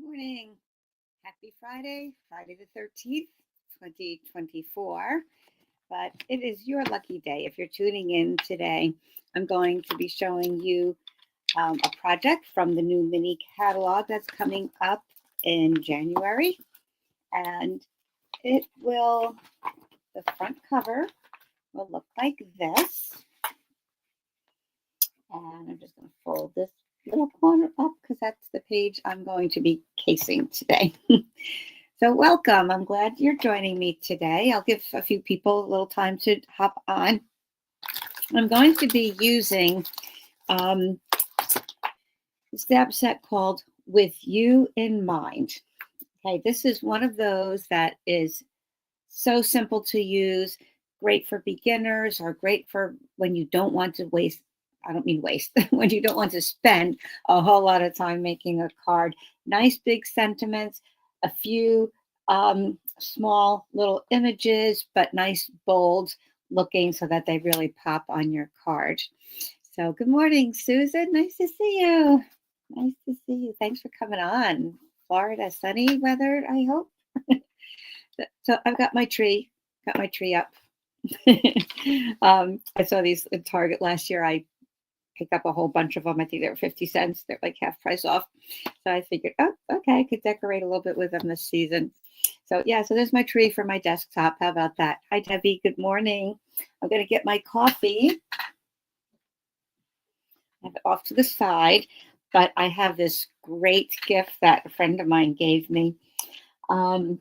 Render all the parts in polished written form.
Morning. Happy Friday, Friday the 13th, 2024. But it is your lucky day. If you're tuning in today, I'm going to be showing you a project from the new mini catalog that's coming up in January. And the front cover will look like this. And I'm just going to fold this little corner up because that's the page I'm going to be casing today. So welcome. I'm glad you're joining me today. I'll give a few people a little time to hop on. I'm going to be using a stamp set called With You in Mind. Okay, this is one of those that is so simple to use, great for beginners or great for when you don't want to waste. I don't mean waste, when you don't want to spend a whole lot of time making a card. Nice big sentiments, a few small little images, but nice bold looking so that they really pop on your card. So good morning, Susan. Nice to see you. Nice to see you. Thanks for coming on. Florida, sunny weather, I hope. So I've got my tree up. I saw these at Target last year. I picked up a whole bunch of them. I think they were 50 cents. They're like half price off. So I figured, oh, okay, I could decorate a little bit with them this season. So yeah, so there's my tree for my desktop. How about that? Hi, Debbie. Good morning. I'm going to get my coffee. I have it off to the side, but I have this great gift that a friend of mine gave me. One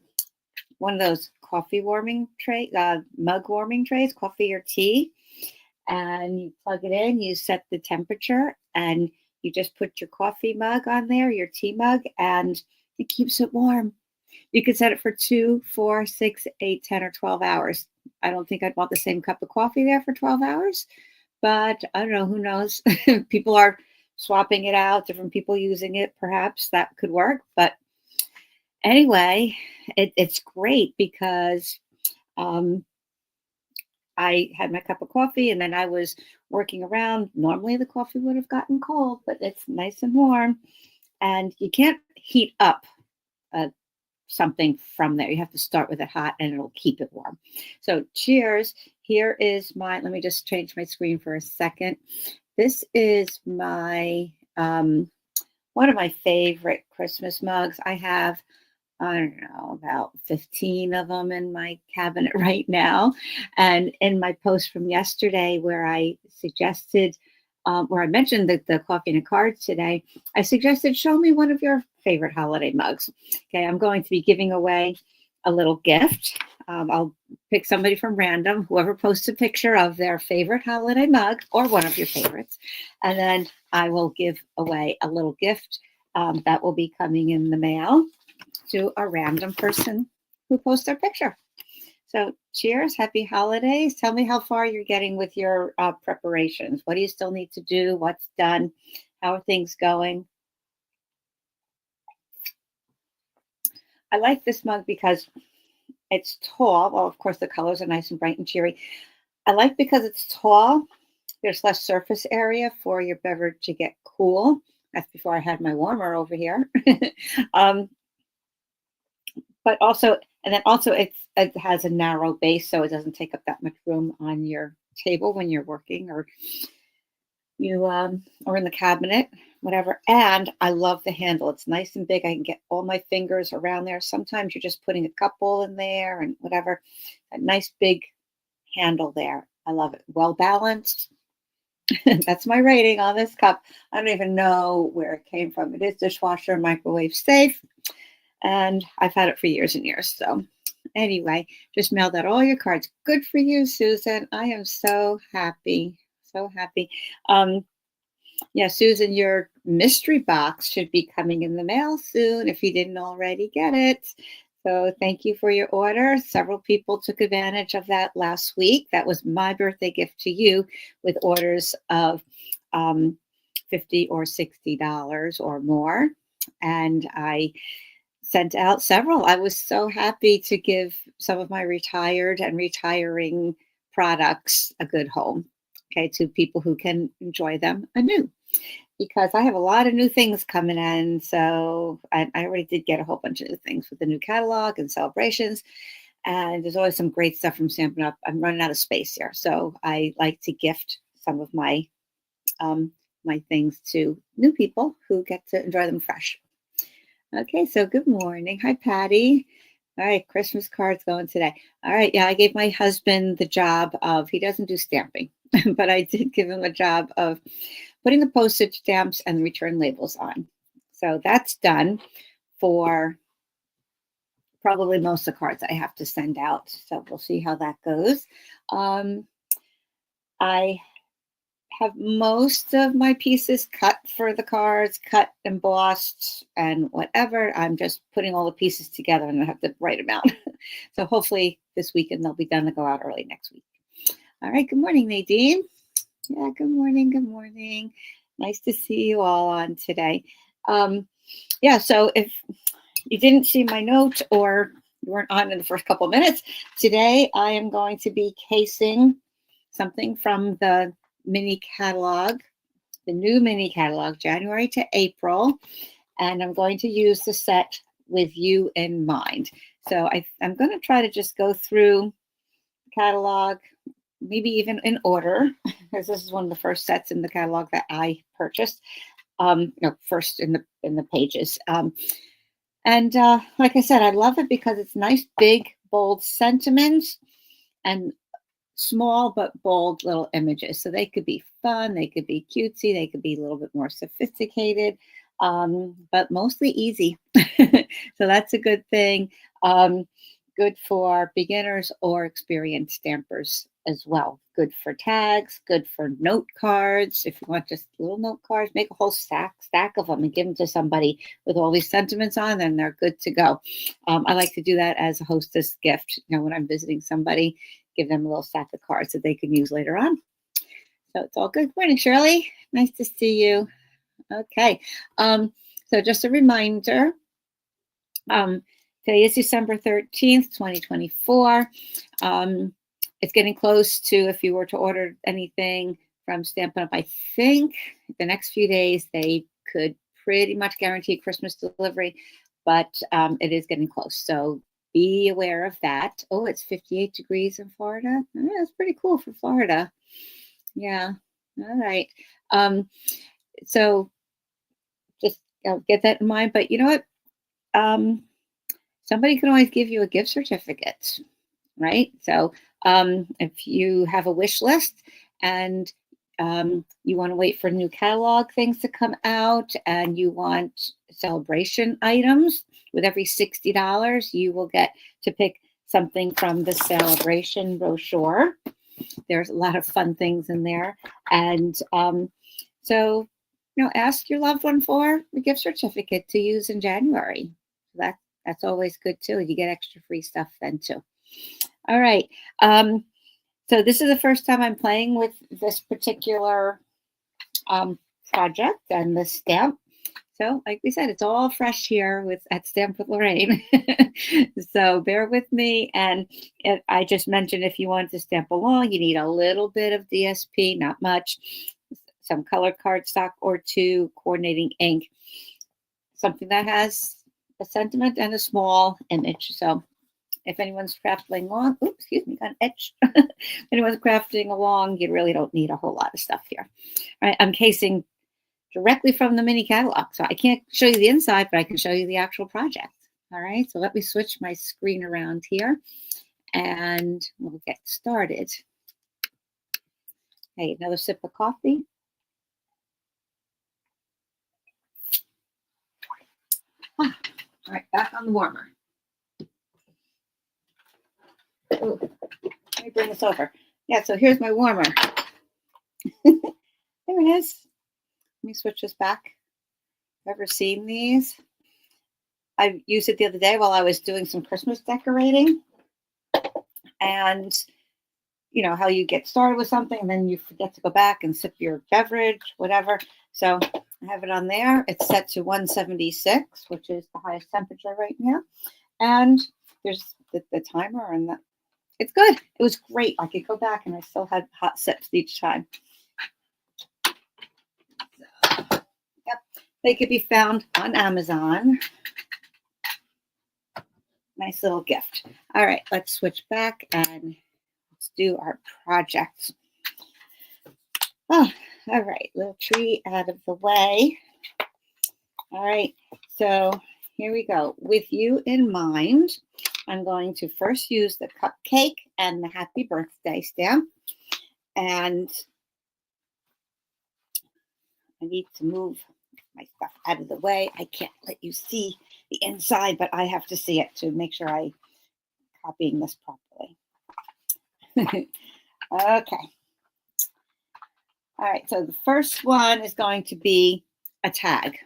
of those coffee warming tray, mug warming trays, coffee or tea. And you plug it in, you set the temperature, and you just put your coffee mug on there, your tea mug, and it keeps it warm. You can set it for 2, 4, 6, 8, 10, or 12 hours. I don't think I'd want the same cup of coffee there for 12 hours, but I don't know, who knows? People are swapping it out, different people using it. Perhaps that could work. But anyway, it's great because I had my cup of coffee and then I was working around. Normally the coffee would have gotten cold, but it's nice and warm. And you can't heat up something from there. You have to start with it hot and it'll keep it warm. So cheers. Here is let me just change my screen for a second. This is my, one of my favorite Christmas mugs. I have, I don't know, about 15 of them in my cabinet right now. And in my post from yesterday where I suggested, where I mentioned the coffee and cards today, I suggested, show me one of your favorite holiday mugs. Okay, I'm going to be giving away a little gift. I'll pick somebody from random, whoever posts a picture of their favorite holiday mug or one of your favorites. And then I will give away a little gift that will be coming in the mail to a random person who posts their picture. So cheers, happy holidays. Tell me how far you're getting with your preparations. What do you still need to do? What's done? How are things going? I like this mug because it's tall. Well, of course, the colors are nice and bright and cheery. I like because it's tall. There's less surface area for your beverage to get cool. That's before I had my warmer over here. But also, and then also it has a narrow base, so it doesn't take up that much room on your table when you're working or you or in the cabinet, whatever. And I love the handle. It's nice and big. I can get all my fingers around there. Sometimes you're just putting a couple in there and whatever. A nice big handle there. I love it. Well balanced. That's my rating on this cup. I don't even know where it came from. It is dishwasher, microwave safe. And I've had it for years and years. So anyway, just mailed out all your cards. Good for you, Susan. I am so happy. So happy. Yeah, Susan, your mystery box should be coming in the mail soon if you didn't already get it. So thank you for your order. Several people took advantage of that last week. That was my birthday gift to you with orders of $50 or $60 or more. And I sent out several. I was so happy to give some of my retired and retiring products a good home, okay, to people who can enjoy them anew. because I have a lot of new things coming in. So I already did get a whole bunch of new things with the new catalog and celebrations. And there's always some great stuff from Stampin' Up. I'm running out of space here. So I like to gift some of my my things to new people who get to enjoy them fresh. Okay, so good morning. Hi, Patty. All right, Christmas cards going today. All right, yeah, I gave my husband the job of, he doesn't do stamping, but I did give him a job of putting the postage stamps and the return labels on. So that's done for probably most of the cards I have to send out. So we'll see how that goes. I have most of my pieces cut for the cards, cut, embossed, and whatever. I'm just putting all the pieces together and I have to write them out. So hopefully this weekend they'll be done to go out early next week. All right. Good morning, Nadine. Yeah, good morning. Good morning. Nice to see you all on today. Yeah, so if you didn't see my note or you weren't on in the first couple of minutes, today I am going to be casing something from the mini catalog, the new mini catalog, January to April, and I'm going to use the set with you in mind. So I'm going to try to just go through the catalog, maybe even in order, because this is one of the first sets in the catalog that I purchased. First in the pages. And like I said, I love it because it's nice, big, bold sentiments and small but bold little images. So they could be fun, they could be cutesy, they could be a little bit more sophisticated, but mostly easy. So that's a good thing. Good for beginners or experienced stampers as well. Good for tags, good for note cards. If you want just little note cards, make a whole stack of them and give them to somebody with all these sentiments on them. They're good to go. I like to do that as a hostess gift. When I'm visiting somebody, give them a little stack of cards that they can use later on. So it's all good. Good morning, Shirley. Nice to see you. Okay. So just a reminder, today is December 13th, 2024. It's getting close to, if you were to order anything from Stampin' Up, I think the next few days they could pretty much guarantee Christmas delivery, but it is getting close. So be aware of that. Oh, it's 58 degrees in Florida. Yeah, that's pretty cool for Florida. Yeah. All right. So just get that in mind. But you know what? Somebody can always give you a gift certificate, right? So if you have a wish list and you want to wait for new catalog things to come out and you want celebration items, with every $60, you will get to pick something from the Sale-a-bration brochure. There's a lot of fun things in there. And so, ask your loved one for a gift certificate to use in January. That's always good too. You get extra free stuff then too. All right. So this is the first time I'm playing with this particular project and the stamp. So like we said, it's all fresh here at Stamp with Lorraine. So bear with me. And I just mentioned if you want to stamp along, you need a little bit of DSP, not much, some colored cardstock or two, coordinating ink, something that has a sentiment and a small image. So if anyone's crafting along, got etched. If anyone's crafting along, you really don't need a whole lot of stuff here. All right, I'm casing directly from the mini catalog. So I can't show you the inside, but I can show you the actual project. All right, so let me switch my screen around here and we'll get started. Hey, another sip of coffee. All right, back on the warmer. Ooh, let me bring this over. Yeah, so here's my warmer. There it is. Let me switch this back. Ever seen these? I used it the other day while I was doing some Christmas decorating. And you know how you get started with something and then you forget to go back and sip your beverage, whatever. So I have it on there. It's set to 176, which is the highest temperature right now. And there's the timer and it's good. It was great. I could go back and I still had hot sips each time. They could be found on Amazon. Nice little gift. All right, let's switch back and let's do our project. Oh, all right, little tree out of the way. All right, so here we go. With you in mind, I'm going to first use the cupcake and the happy birthday stamp. And I need to move my stuff out of the way. I can't let you see the inside, but I have to see it to make sure I'm copying this properly. Okay. All right, so the first one is going to be a tag.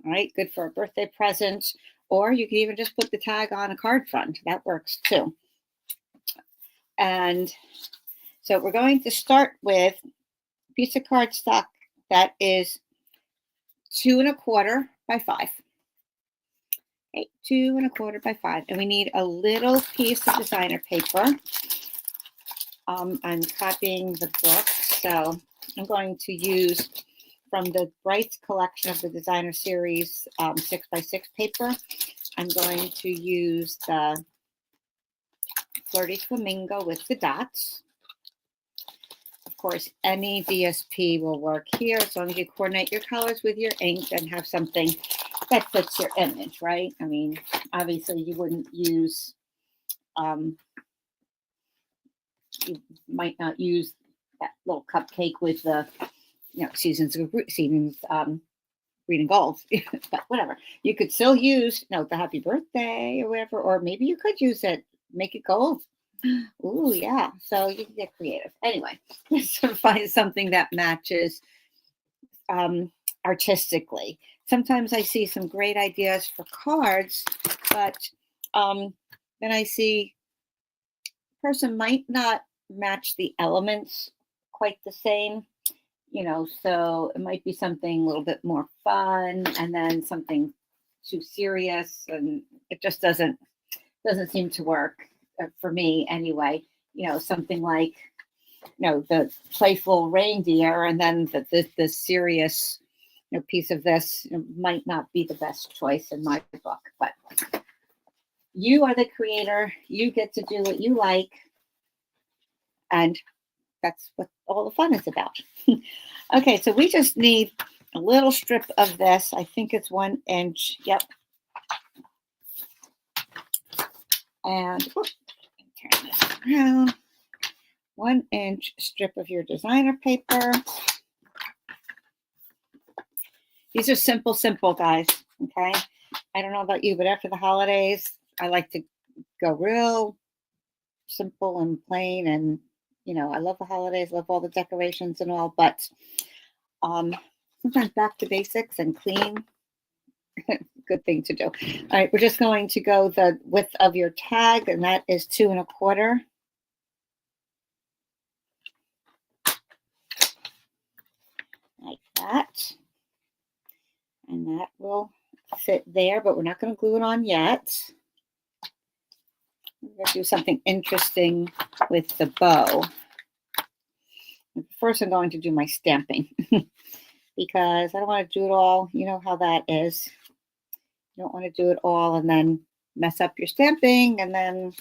All right, good for a birthday present, or you can even just put the tag on a card front. That works too. And so we're going to start with a piece of cardstock that is 2 1/4 by 5. Okay, 2 1/4 by 5. And we need a little piece of designer paper. I'm copying the book, so I'm going to use from the Brights collection of the designer series 6x6 paper. I'm going to use the Flirty Flamingo with the dots. Of course, any DSP will work here as long as you coordinate your colors with your ink and have something that fits your image, right? I mean, obviously you wouldn't use, you might not use that little cupcake with the, seasons green and gold, but whatever. You could still use, the happy birthday or whatever, or maybe you could use it, make it gold. Ooh, yeah. So you can get creative. Anyway, so find something that matches artistically. Sometimes I see some great ideas for cards, but then I see a person might not match the elements quite the same. So it might be something a little bit more fun and then something too serious, and it just doesn't seem to work for me anyway. Something like the playful reindeer and then the serious piece of this might not be the best choice in my book. But you are the creator, you get to do what you like, and that's what all the fun is about. Okay, so we just need a little strip of this. I think it's 1 inch. Yep. And turn this around. 1 inch strip of your designer paper. These are simple, guys. Okay. I don't know about you, but after the holidays, I like to go real simple and plain. And I love the holidays, love all the decorations and all, but sometimes back to basics and clean. Good thing to do. All right, we're just going to go the width of your tag, and that is 2 1/4. Like that. And that will fit there, but we're not going to glue it on yet. We're going to do something interesting with the bow. First, I'm going to do my stamping because I don't want to do it all. You know how that is. You don't want to do it all and then mess up your stamping, and then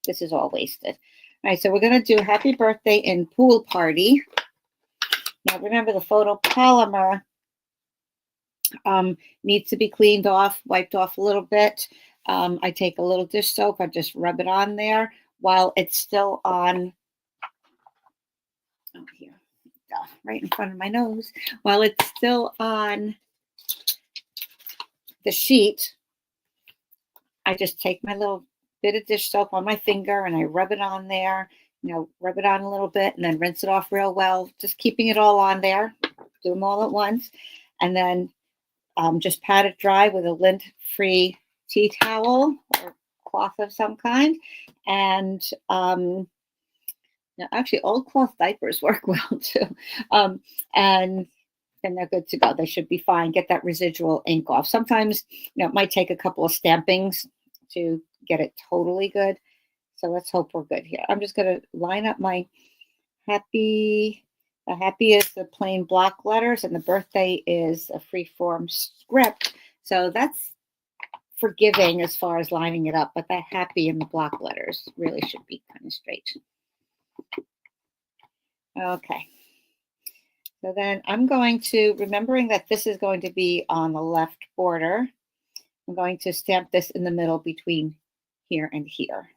this is all wasted. All right, so we're going to do Happy Birthday in Pool Party. Now, remember the photopolymer needs to be cleaned off, wiped off a little bit. I take a little dish soap, I just rub it on there while it's still on, here, right in front of my nose, while it's still on the sheet. I just take my little bit of dish soap on my finger and I rub it on there, rub it on a little bit and then rinse it off real well, just keeping it all on there. Do them all at once. And then just pat it dry with a lint-free tea towel or cloth of some kind. And actually, old cloth diapers work well too. And then they're good to go. They should be fine. Get that residual ink off. Sometimes, it might take a couple of stampings to get it totally good. So let's hope we're good here. I'm just going to line up my Happy The happy is the plain block letters, and the birthday is a free-form script. So that's forgiving as far as lining it up, but the happy and the block letters really should be kind of straight. Okay. So then I'm going to, remembering that this is going to be on the left border, I'm going to stamp this in the middle between here and here.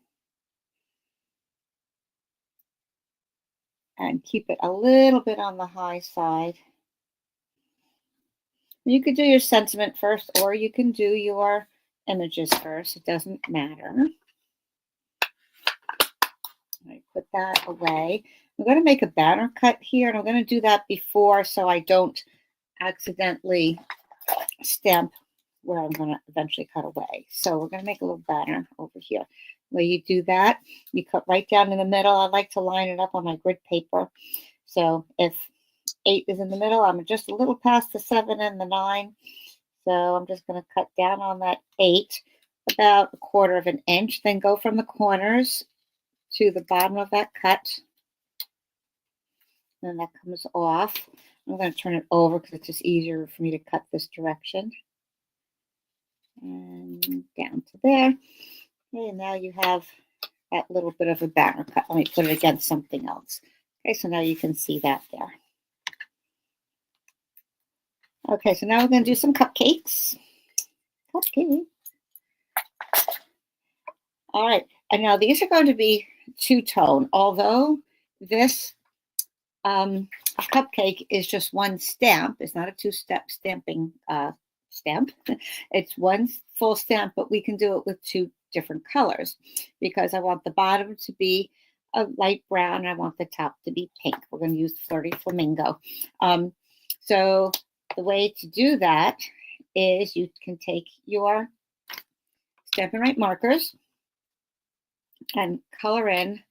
And keep it a little bit on the high side. You could do your sentiment first, or you can do your images first. It doesn't matter. I put that away. I'm going to make a banner cut here, and I'm going to do that before so I don't accidentally stamp where I'm going to eventually cut away. So we're going to make a little banner over here. Where you do that, you cut right down in the middle. I like to line it up on my grid paper. So if 8 is in the middle, I'm just a little past the 7 and the 9. So I'm just going to cut down on that 8, about 1/4 of an inch. Then go from the corners to the bottom of that cut. And that comes off. I'm going to turn it over because it's just easier for me to cut this direction. And down to there. Okay, and now you have that little bit of a banner cut. Let me put it against something else. Okay, so now you can see that there. Okay, so now we're going to do some cupcakes. Cupcakes. All right, and now these are going to be two-tone, although this cupcake is just one stamp. It's not a two-step stamping stamp. It's one full stamp, but we can do it with 2 different colors because I want the bottom to be a light brown and I want the top to be pink. We're going to use Flirty Flamingo. So the way to do that is you can take your Stampin' Write markers and color in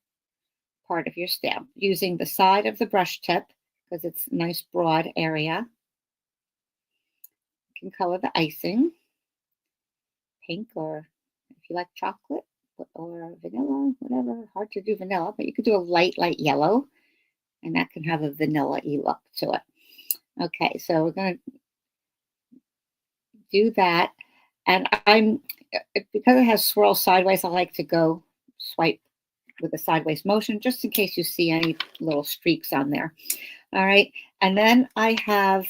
part of your stamp using the side of the brush tip because it's a nice broad area. You can color the icing pink, or if you like chocolate or vanilla, whatever. Hard to do vanilla, but you could do a light yellow, and that can have a vanilla-y look to it. Okay, so we're going to do that, and because it has swirl sideways, I like to go swipe with a sideways motion just in case you see any little streaks on there. All right, and then I have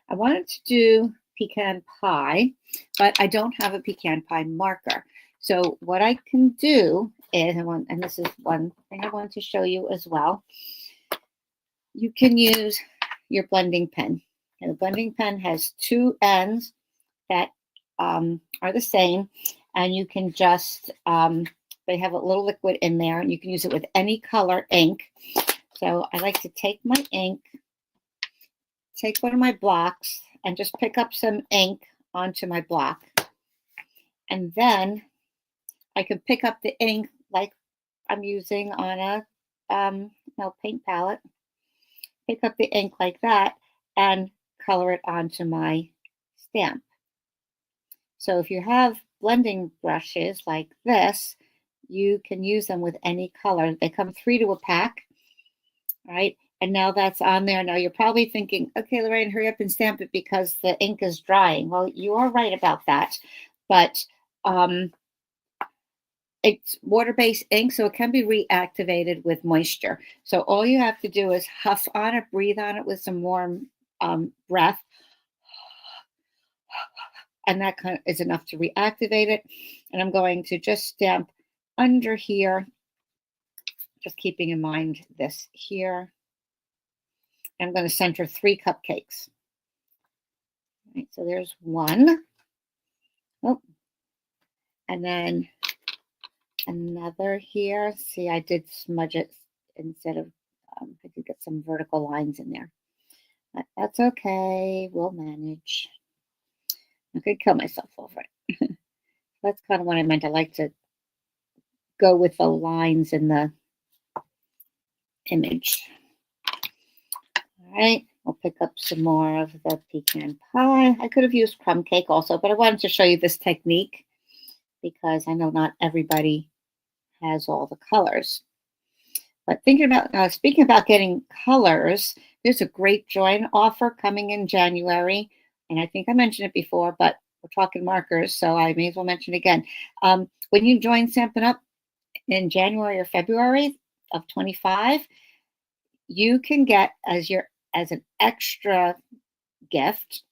I wanted to do pecan pie, but I don't have a pecan pie marker. So what I can do is, and this is one thing I want to show you as well, you can use your blending pen. And the blending pen has 2 ends that are the same, and you can just, they have a little liquid in there, and you can use it with any color ink. So I like to take my ink, take one of my blocks, and just pick up some ink onto my block. And then I can pick up the ink like I'm using on a paint palette. Pick up the ink like that and color it onto my stamp. So if you have blending brushes like this, you can use them with any color. They come 3 to a pack, all right? And now that's on there. Now you're probably thinking, okay, Lorraine, hurry up and stamp it because the ink is drying. Well, you are right about that, but it's water-based ink, so it can be reactivated with moisture. So all you have to do is huff on it, breathe on it with some warm breath, and that kind of is enough to reactivate it. And I'm going to just stamp under here, just keeping in mind this here. I'm going to center 3 cupcakes. All right, so there's 1. Oh, and then another here. See, I did smudge it instead of, I did get some vertical lines in there. But that's okay. We'll manage. I could kill myself over it. That's kind of what I meant. I like to go with the lines in the image. All right, we'll pick up some more of the pecan pie. I could have used crumb cake also, but I wanted to show you this technique because I know not everybody has all the colors. But thinking about, speaking about getting colors, there's a great join offer coming in January. And I think I mentioned it before, but we're talking markers, so I may as well mention it again. When you join Stampin' Up! In January or February of 25, you can get as an extra gift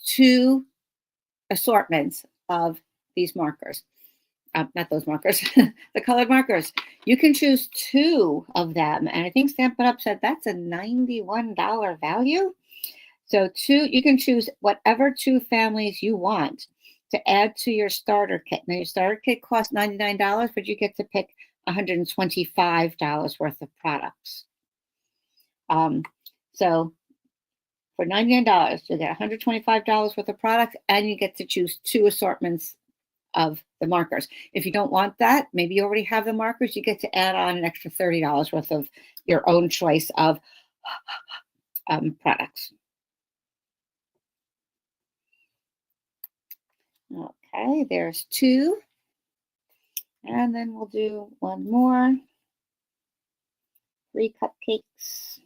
2 assortments of these markers. Not those markers, the colored markers. You can choose 2 of them. And I think Stampin' Up! Said that's a $91 value. So you can choose whatever 2 families you want to add to your starter kit. Now, your starter kit costs $99, but you get to pick $125 worth of products. So for $99, you get $125 worth of products, and you get to choose 2 assortments of the markers. If you don't want that, maybe you already have the markers, you get to add on an extra $30 worth of your own choice of products. Okay, there's 2. And then we'll do one more. 3 cupcakes.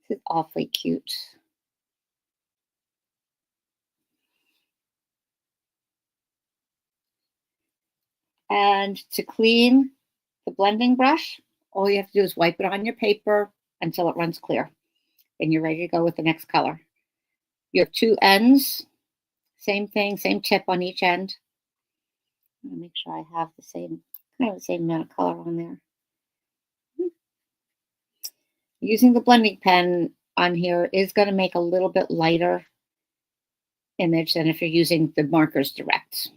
This is awfully cute. And to clean the blending brush, all you have to do is wipe it on your paper until it runs clear. And you're ready to go with the next color. You have 2 ends. Same thing, same tip on each end. I'm going to make sure I have the same amount of color on there. Using the blending pen on here is going to make a little bit lighter image than if you're using the markers direct.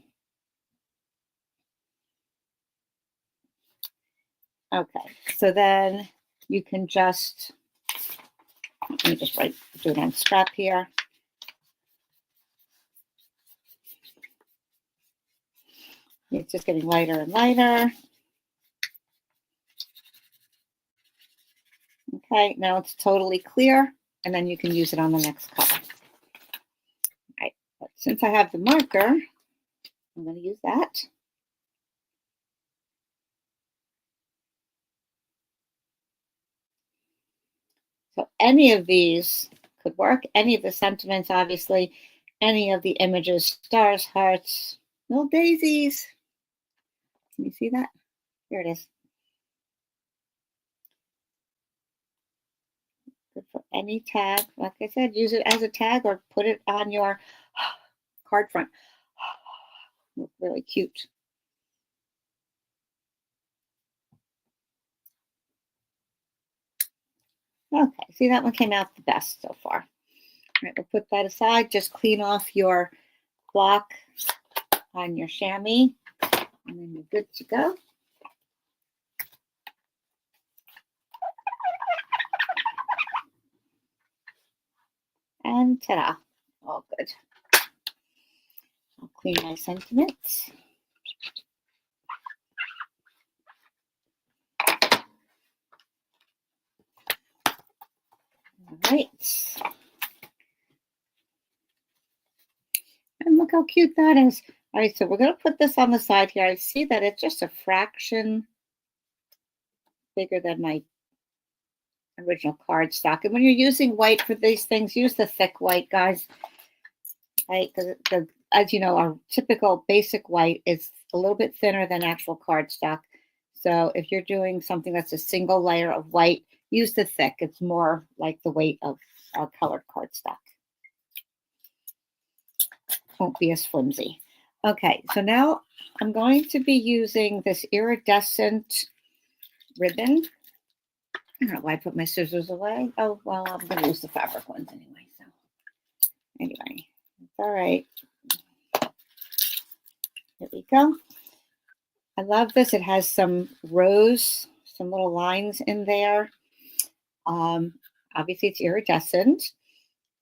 Okay, so then you can just, let me just do it on scrap here. It's just getting lighter and lighter. Okay, now it's totally clear, and then you can use it on the next color. All right, but since I have the marker, I'm going to use that. So any of these could work, any of the sentiments, obviously, any of the images, stars, hearts, little daisies. Can you see that? Here it is. Good for any tag. Like I said, use it as a tag or put it on your card front. Look really cute. Okay, see, that one came out the best so far. All right, we'll put that aside. Just clean off your block on your chamois, and then you're good to go. And ta-da, all good. I'll clean my sentiments. All right. And look how cute that is. All right, so we're going to put this on the side here. I see that it's just a fraction bigger than my original cardstock. And when you're using white for these things, use the thick white, guys. Right? Because as you know, our typical basic white is a little bit thinner than actual cardstock. So if you're doing something that's a single layer of white, use the thick. It's more like the weight of our colored cardstock. Won't be as flimsy. Okay, so now I'm going to be using this iridescent ribbon. I don't know why I put my scissors away. Oh, well, I'm going to use the fabric ones anyway. So anyway, it's all right. Here we go. I love this. It has some rows, some little lines in there. Obviously, it's iridescent,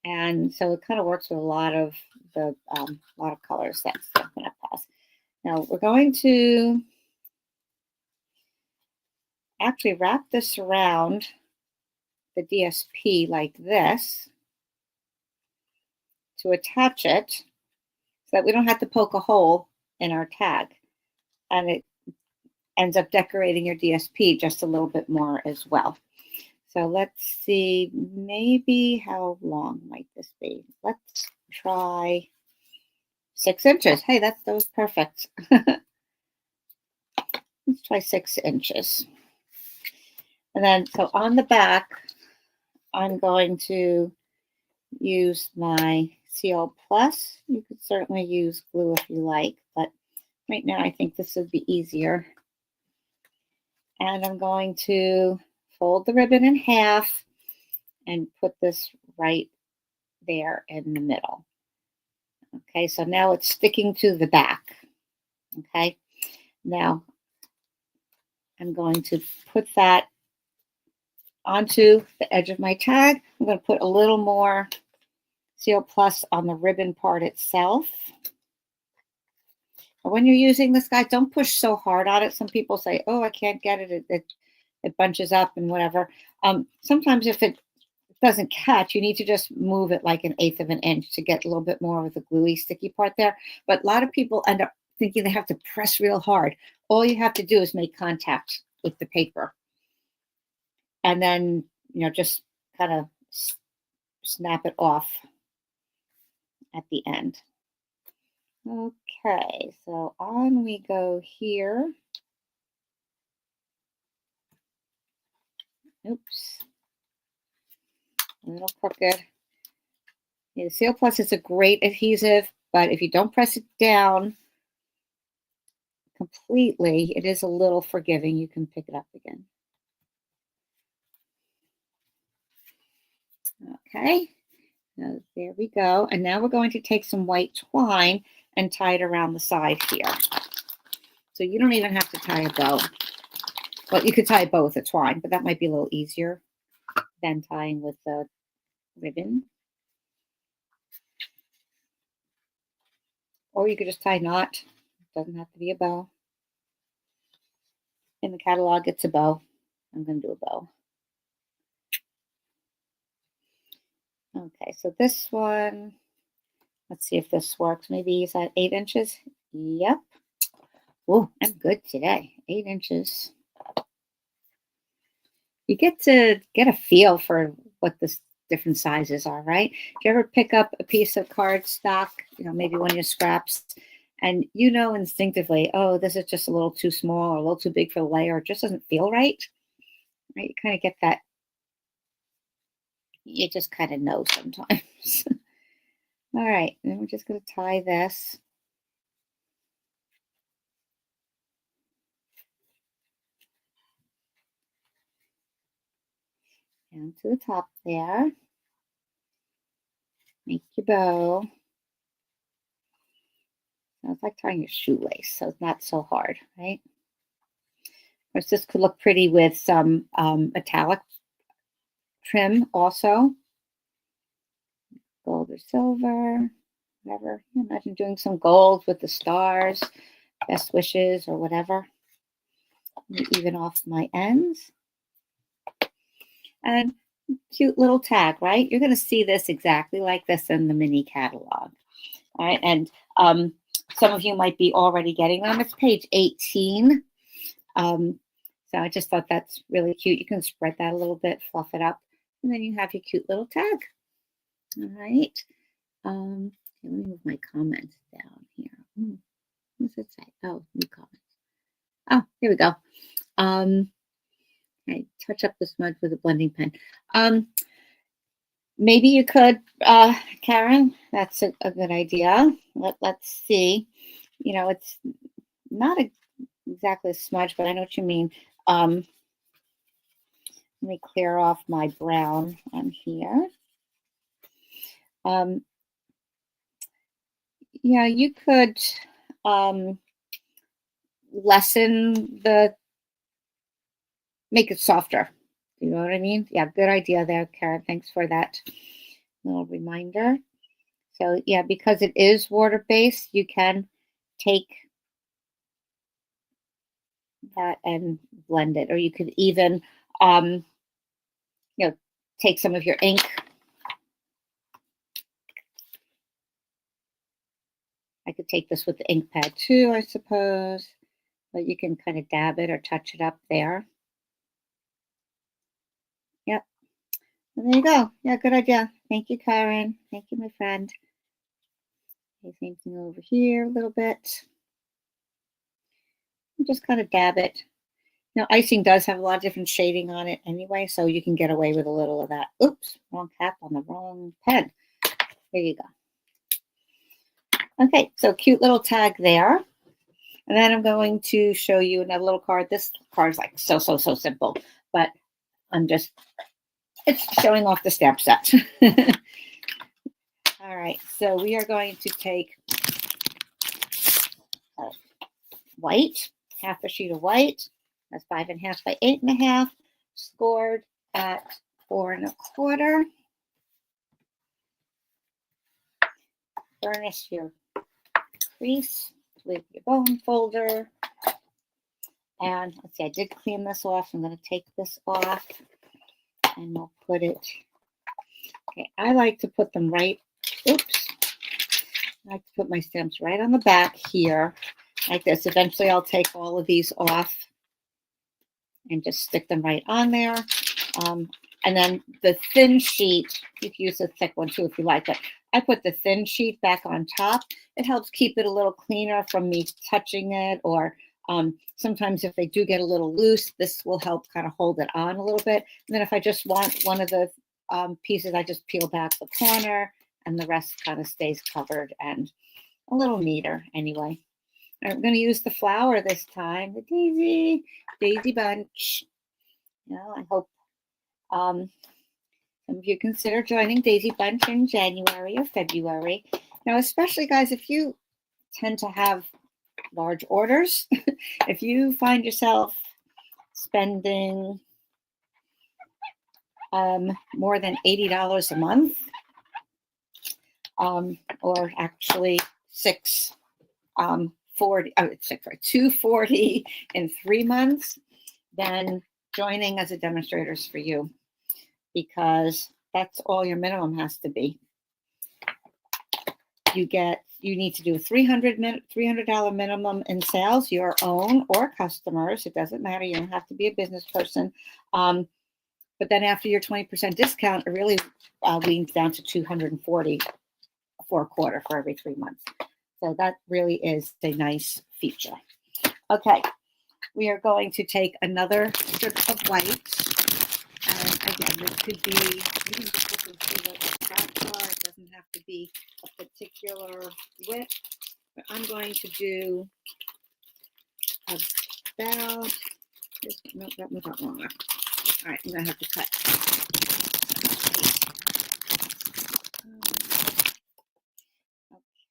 and so it kind of works with a lot of the colors that Stampin' Up! Has. Now we're going to actually wrap this around the DSP like this to attach it, so that we don't have to poke a hole in our tag. And ends up decorating your DSP just a little bit more as well. So let's see, maybe how long might this be? Let's try 6 inches. Hey, that was perfect. Let's try 6 inches. And then, so on the back, I'm going to use my Seal Plus. You could certainly use glue if you like, but right now I think this would be easier. And I'm going to fold the ribbon in half and put this right there in the middle. Okay, so now it's sticking to the back. Okay, now I'm going to put that onto the edge of my tag. I'm going to put a little more Seal Plus on the ribbon part itself. When you're using this, guys, don't push so hard on it. Some people say, oh, I can't get it. It bunches up and whatever. Sometimes if it doesn't catch, you need to just move it like 1/8 of an inch to get a little bit more of the gluey, sticky part there. But a lot of people end up thinking they have to press real hard. All you have to do is make contact with the paper. And then, just kind of snap it off at the end. Okay, so on we go here. Oops. A little crooked. The Seal Plus is a great adhesive, but if you don't press it down completely, it is a little forgiving. You can pick it up again. Okay, so there we go. And now we're going to take some white twine and tie it around the side here. So you don't even have to tie a bow. Well, you could tie a bow with a twine, but that might be a little easier than tying with the ribbon. Or you could just tie a knot. It doesn't have to be a bow. In the catalog, it's a bow. I'm going to do a bow. Okay, so this one, let's see if this works. Maybe is that 8 inches? Yep. Oh, I'm good today. 8 inches. You get to get a feel for what the different sizes are, right? If you ever pick up a piece of cardstock, maybe one of your scraps, and instinctively, oh, this is just a little too small or a little too big for the layer. It just doesn't feel right. Right? You kind of get that. You just kind of know sometimes. All right, then we're just going to tie this. Down to the top there. Make your bow. Now it's like tying your shoelace, so it's not so hard, right? Of course, this could look pretty with some metallic trim also. Gold or silver, whatever. Imagine doing some gold with the stars, best wishes or whatever. Even off my ends. And cute little tag, right? You're going to see this exactly like this in the mini catalog. All right, and some of you might be already getting them. It's page 18. So I just thought that's really cute. You can spread that a little bit, fluff it up, and then you have your cute little tag. All right. Let me move my comments down here. What does it say? Oh, new comments. Oh, here we go. I touch up the smudge with a blending pen. Maybe you could, Karen. That's a good idea. Let's see. It's not exactly a smudge, but I know what you mean. Let me clear off my brown on here. Yeah, you could make it softer. You know what I mean? Yeah, good idea there, Karen. Thanks for that little reminder. So yeah, because it is water-based, you can take that and blend it, or you could even, take some of your ink. I could take this with the ink pad too, I suppose. but you can kind of dab it or touch it up there. Yep. And there you go. Yeah, good idea. Thank you, Karen. Thank you, my friend. Okay, same thing over here a little bit. And just kind of dab it. Now, icing does have a lot of different shading on it anyway, so you can get away with a little of that. Oops, wrong cap on the wrong pen. There you go. Okay, so cute little tag there. And then I'm going to show you another little card. This card is like so simple, but it's showing off the stamp set. All right, so we are going to take white, half a sheet of white. That's 5.5 by 8.5, scored at 4 1/4. Burnish your crease with your bone folder. And let's see, I did clean this off. I'm going to take this off and we'll put it. Okay, I like to put them right. Oops. I like to put my stamps right on the back here, like this. Eventually, I'll take all of these off and just stick them right on there. And then the thin sheet, you can use a thick one too if you like, but I put the thin sheet back on top. It helps keep it a little cleaner from me touching it, or sometimes if they do get a little loose, this will help kind of hold it on a little bit. And then if I just want one of the pieces, I just peel back the corner and the rest kind of stays covered and a little neater anyway. I'm going to use the flower this time, the daisy bunch. You know, I hope some of you consider joining Daisy Bunch in January or February. Now, especially guys, if you tend to have large orders, if you find yourself spending more than $80 a month, or actually $240 in 3 months, then joining as a demonstrator is for you, because that's all your minimum has to be. You need to do a $300 minimum in sales, your own or customers. It doesn't matter. You don't have to be a business person. But then after your 20% discount, it really leans down to $240 for a quarter for every 3 months. So that really is a nice feature. Okay, we are going to take another strip of white. And again, this could be, you can just look and see what the spots are. It doesn't have to be a particular width. But I'm going to do about, no, that was not longer. All right, I'm going to have to cut.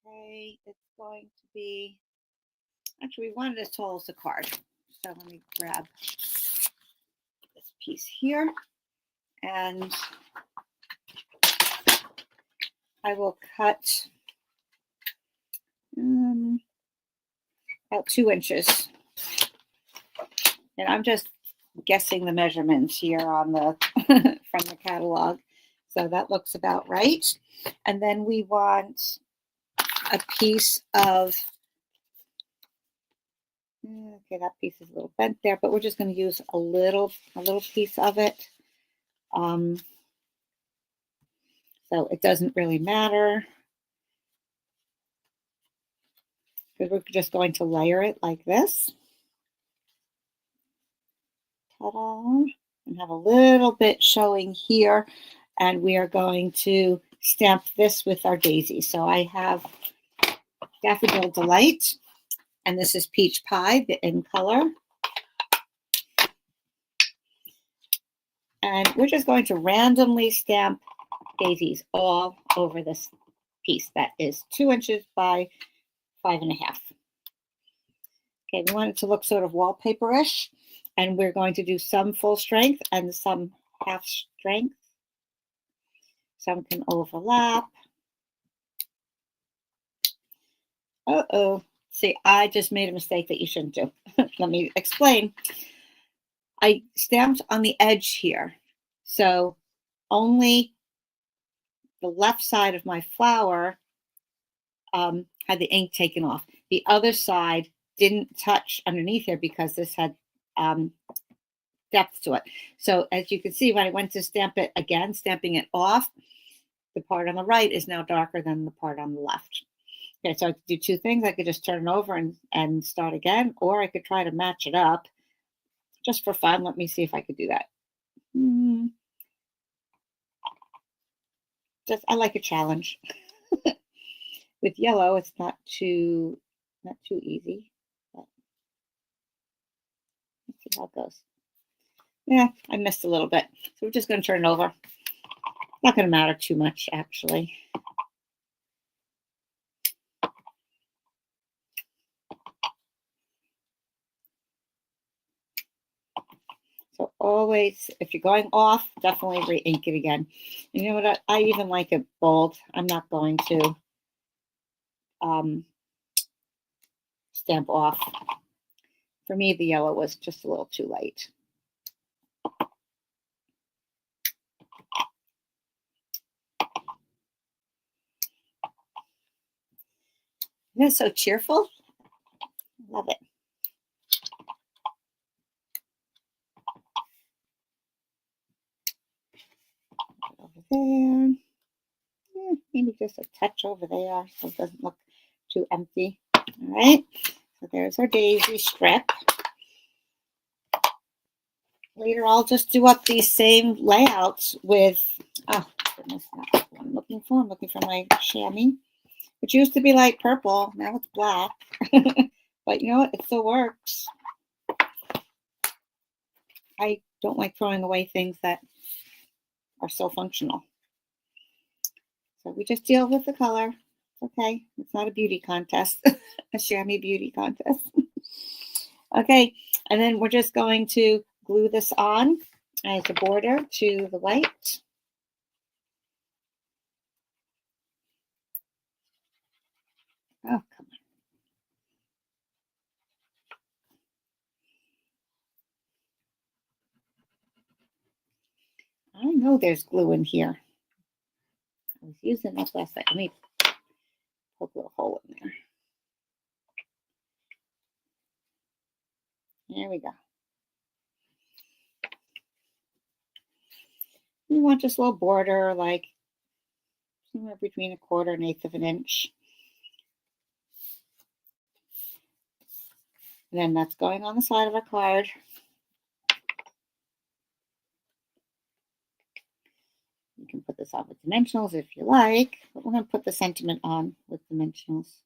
Okay, it's going to be, actually, we wanted as tall as the card. So let me grab this piece here, and I will cut about 2 inches. And I'm just guessing the measurements here on the from the catalog. So that looks about right. And then we want a piece of, okay, that piece is a little bent there, but we're just going to use a little piece of it. So it doesn't really matter, because we're just going to layer it like this. Ta-da! And have a little bit showing here. And we are going to stamp this with our daisy. So I have Daffodil Delight, and this is Peach Pie in color. And we're just going to randomly stamp daisies all over this piece that is 2 inches by 5.5. Okay, we want it to look sort of wallpaper-ish, and we're going to do some full strength and some half strength. Some can overlap. Uh-oh. See, I just made a mistake that you shouldn't do. Let me explain. I stamped on the edge here. So only the left side of my flower had the ink taken off. The other side didn't touch underneath here because this had depth to it. So as you can see, when I went to stamp it again, stamping it off, the part on the right is now darker than the part on the left. Okay, so I could do two things. I could just turn it over and start again, or I could try to match it up just for fun. Let me see if I could do that. I like a challenge. With yellow, it's not too easy. But let's see how it goes. Yeah, I missed a little bit. So we're just going to turn it over. Not going to matter too much, actually. So always, if you're going off, definitely re-ink it again. And you know what? I even like it bold. I'm not going to stamp off. For me, the yellow was just a little too light. Isn't it so cheerful? Love it. Over there. Maybe just a touch over there so it doesn't look too empty. All right. So there's our daisy strip. Later, I'll just do up these same layouts with, oh, goodness, that's what I'm looking for. I'm looking for my chamois, which used to be light purple. Now it's black. But you know what? It still works. I don't like throwing away things that are so functional. So we just deal with the color. It's okay. It's not a beauty contest, a chamois beauty contest. Okay, and then we're just going to glue this on as a border to the white. Oh, come on. I know there's glue in here. I was using this last night. Let me poke a little hole in there. There we go. You want just a little border, like somewhere between 1/4 and 1/8 of an inch. And then that's going on the side of our card. You can put this on with dimensionals if you like, but we're going to put the sentiment on with dimensionals.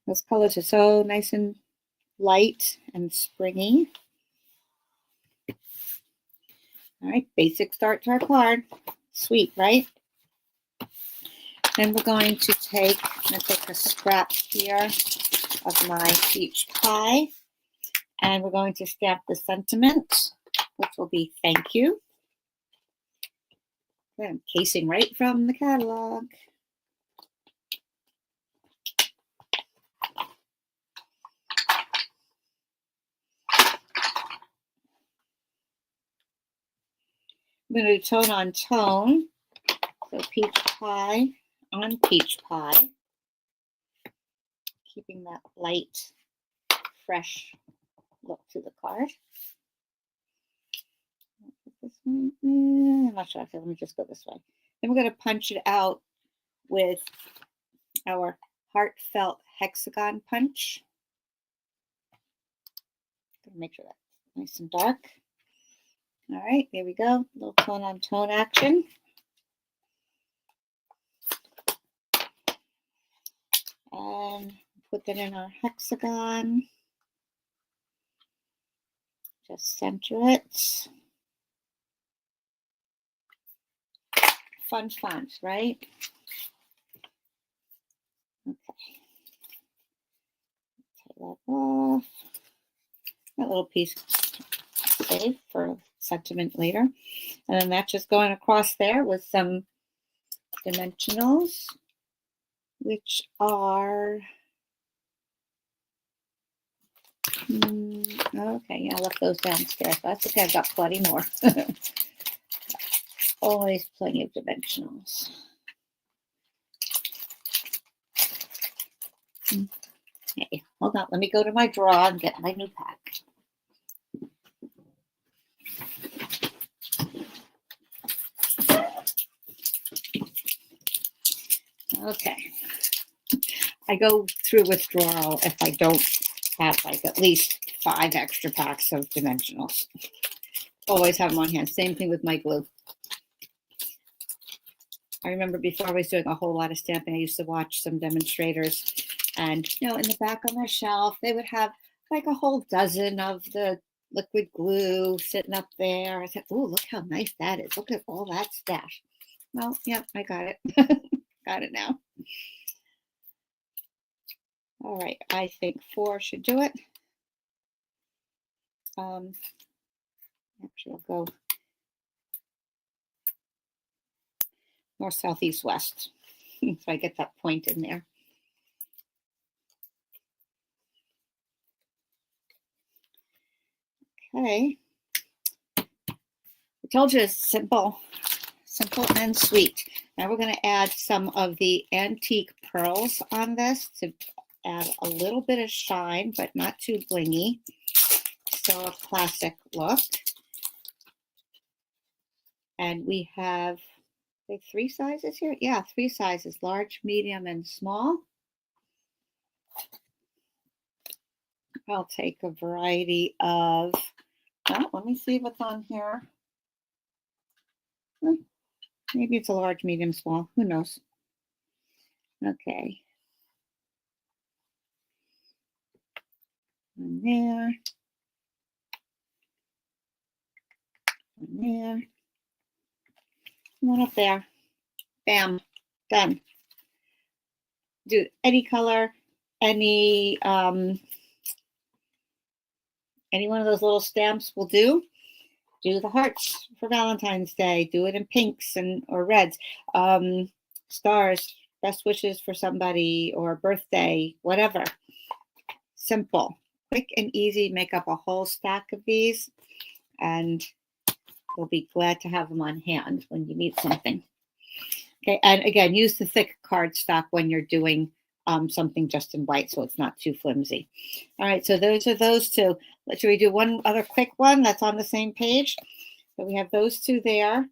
Those colors are so nice and light and springy. All right, basic start to our card. Sweet, right? Then we're going to take a scrap here of my peach pie, and we're going to stamp the sentiment, which will be thank you. I'm casing right from the catalog. I'm going to do tone on tone. So peach pie on peach pie. Keeping that light, fresh look to the card. This one, I'm not sure. Okay, let me just go this way. Then we're going to punch it out with our heartfelt hexagon punch. Make sure that's nice and dark. All right, there we go. A little tone on tone action. And put that in our hexagon. Just center it. Fun font, right? Okay. Take that off. That little piece save for sentiment later. And then that's just going across there with some dimensionals, which are, okay, yeah, I left those downstairs. That's okay, I've got plenty more. Always plenty of dimensionals. Okay, hold on. Let me go to my drawer and get my new pack. Okay. I go through withdrawal if I don't have like at least 5 extra packs of dimensionals. Always have them on hand. Same thing with my glue. I remember before I was doing a whole lot of stamping, I used to watch some demonstrators, and in the back on their shelf, they would have like a whole dozen of the liquid glue sitting up there. I said, "Oh, look how nice that is. Look at all that stash." Well, yeah, I got it. Got it now. All right, I think 4 should do it. Actually, I'll go north, south, east, west. So I get that point in there. Okay. I told you it's simple and sweet. Now we're going to add some of the antique pearls on this to add a little bit of shine, but not too blingy. Still a classic look. And we have 3 sizes here. Yeah, 3 sizes, large, medium, and small. I'll take a variety of, let me see what's on here. Maybe it's a large, medium, small. Who knows? Okay. One there. One there. One up there. Bam. Done. Do any color, any one of those little stamps will do. Do the hearts for Valentine's Day. Do it in pinks or reds. Stars, best wishes for somebody or birthday, whatever. Simple, quick and easy. Make up a whole stack of these, and you'll be glad to have them on hand when you need something. Okay, and again, use the thick cardstock when you're doing something just in white, so it's not too flimsy. All right, so those are those 2. Should we do one other quick one that's on the same page? So we have those 2 there.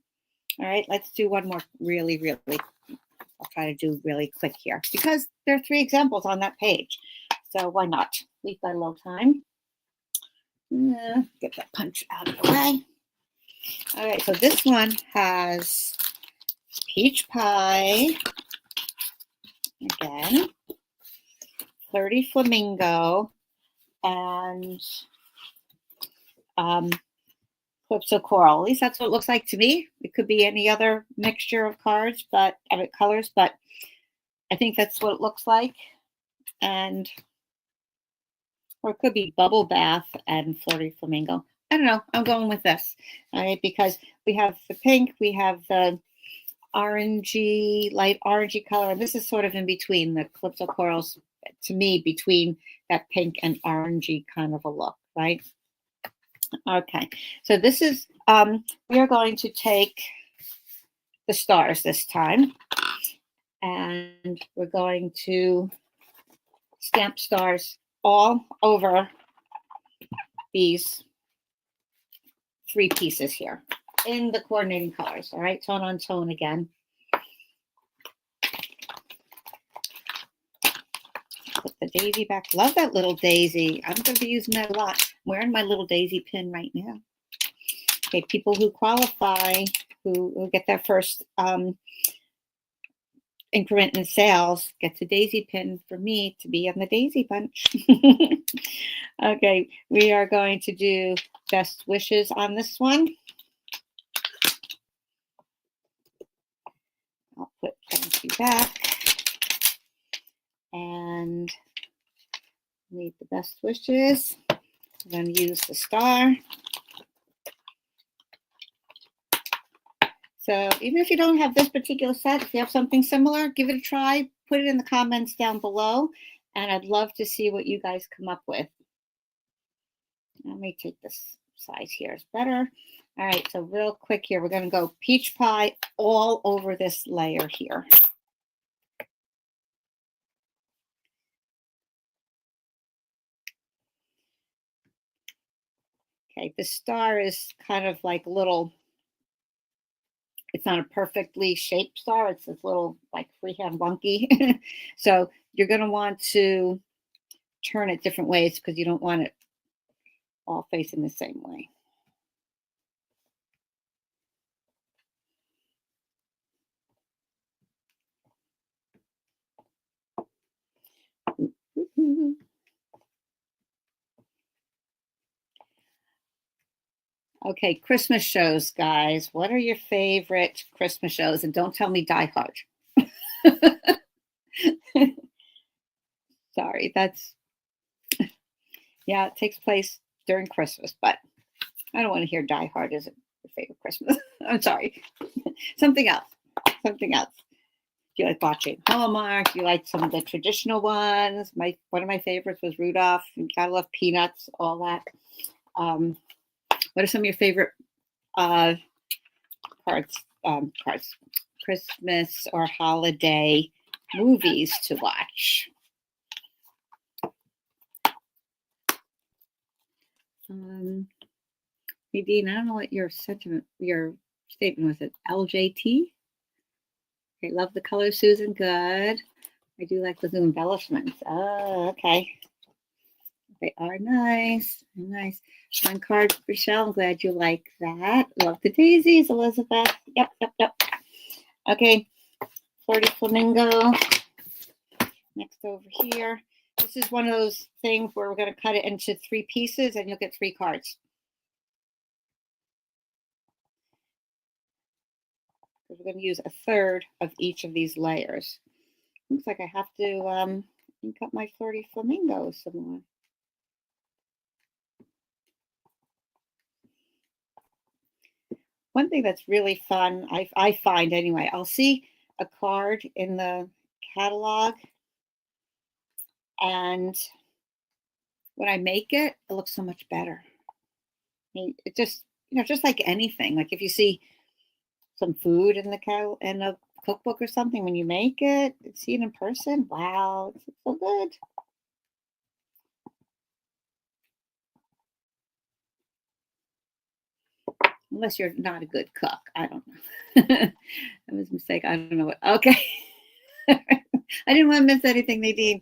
All right, let's do one more really, I'll try to do really quick here because there are 3 examples on that page. So why not? We've got a little time. Get that punch out of the way. All right, so this one has peach pie, again, flirty flamingo, and calypso coral. At least that's what it looks like to me. It could be any other mixture of colors, but I think that's what it looks like. And or it could be bubble bath and flirty flamingo. I don't know. I'm going with this, all right, because we have the pink, we have the orangey, light orangey color, and this is sort of in between. The calypso corals, to me, between that pink and orangey kind of a look, right? Okay, so this is, we are going to take the stars this time, and we're going to stamp stars all over these 3 pieces here in the coordinating colors. All right, tone on tone again. Put the daisy back. Love that little daisy. I'm going to be using that a lot. I'm wearing my little daisy pin right now. Okay, people who qualify, who get their first increment in sales, gets a daisy pin for me to be on the daisy bunch. Okay, we are going to do best wishes on this one. I'll put thank you back and need the best wishes. I'm going to use the star. So even if you don't have this particular set, if you have something similar, give it a try. Put it in the comments down below, and I'd love to see what you guys come up with. Let me take this size here. It's better. All right, so real quick here, we're going to go peach pie all over this layer here. Okay, the star is kind of like a little, it's not a perfectly shaped star. It's this little like freehand wonky. So you're going to want to turn it different ways because you don't want it all facing the same way. Okay, Christmas shows, guys. What are your favorite Christmas shows? And don't tell me Die Hard. Sorry, yeah, it takes place during Christmas, but I don't want to hear Die Hard as your favorite Christmas. I'm sorry. Something else. Something else. Do you like watching Hallmark? Do you like some of the traditional ones? One of my favorites was Rudolph. You gotta love Peanuts, all that. What are some of your favorite Christmas or holiday movies to watch? Nadine, I don't know what your statement was. It LJT? Okay, love the color, Susan. Good. I do like the new embellishments. Oh, okay. They are nice. Nice. On Card, Rochelle, I'm glad you like that. Love the daisies, Elizabeth. Yep. Okay. Flirty Flamingo. Next over here. This is one of those things where we're going to cut it into 3 pieces and you'll get 3 cards. We're going to use a third of each of these layers. Looks like I have to ink up my Flirty Flamingo some more. One thing that's really fun, I find anyway, I'll see a card in the catalog, and when I make it, it looks so much better. I mean, it just, just like anything. Like if you see some food in a cookbook or something, when you make it, see it in person, wow, it's so good. Unless you're not a good cook. I don't know. That was a mistake. I don't know what. Okay. I didn't want to miss anything, Nadine.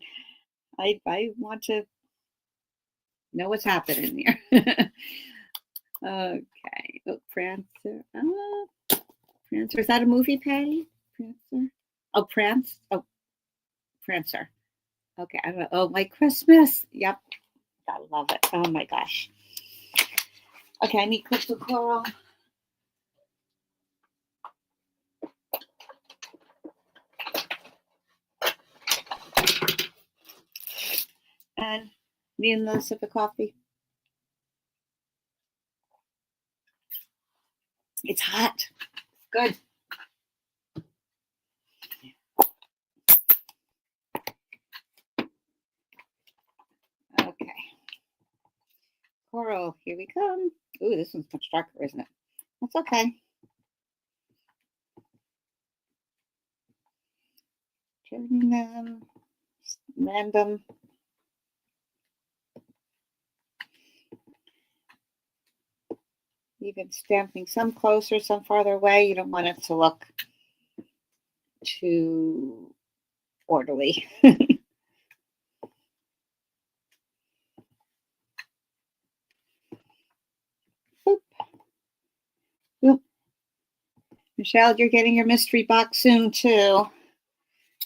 I want to know what's happening here. Okay. Oh, Prancer. Oh, Prancer. Is that a movie, Patty? Prancer? Oh, Prance. Oh, Prancer. Okay. I don't know. Oh, White Christmas. Yep. I love it. Oh my gosh. Okay, I need crystal coral. And need another sip of coffee. It's hot. Good. Okay. Coral, here we come. Ooh, this one's much darker, isn't it? That's okay. Turning them, random. Even stamping some closer, some farther away. You don't want it to look too orderly. Boop. Boop. Michelle, you're getting your mystery box soon too.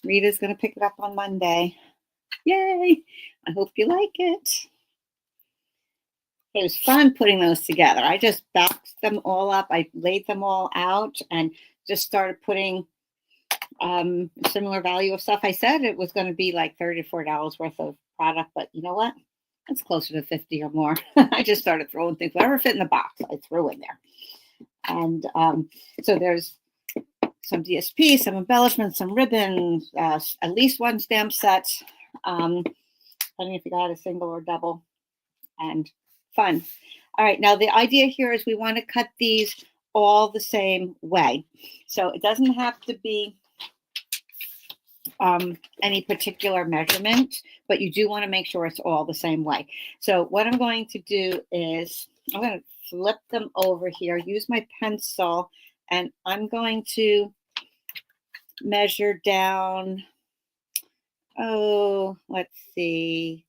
Rita's going to pick it up on Monday. Yay! I hope you like it. It was fun putting those together. I just boxed them all up. I laid them all out and just started putting similar value of stuff. I said it was going to be like $34 worth of product, but you know what? It's closer to 50 or more. I just started throwing things, whatever fit in the box, I threw in there. And so there's some DSP, some embellishments, some ribbons, at least 1 stamp set. Depending if you got a single or double, and fun. All right, now the idea here is we want to cut these all the same way. So it doesn't have to be any particular measurement, but you do want to make sure it's all the same way. So what I'm going to do is I'm going to flip them over here, use my pencil, and I'm going to measure down, oh, let's see,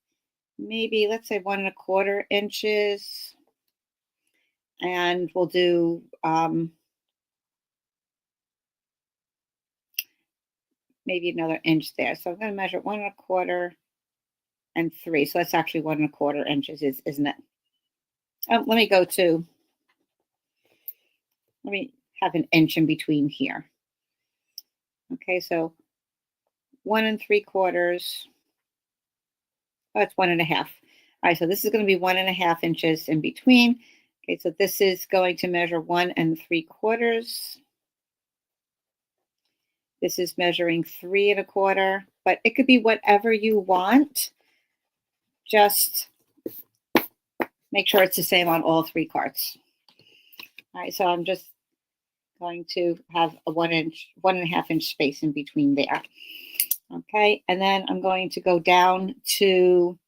maybe let's say 1¼ inches. And we'll do maybe another inch there. So I'm going to measure 1¼ and 3. So that's actually 1¼ inches, isn't it? Let me have an inch in between here. Okay, so 1 3/4. Oh, it's 1½ All right, so this is going to be 1½ inches in between. Okay, so this is going to measure 1 3/4. This is measuring 3 1/4, but it could be whatever you want. Just make sure it's the same on all 3 cards. All right, so I'm just going to have a 1½ inch space in between there. Okay, and then I'm going to go down to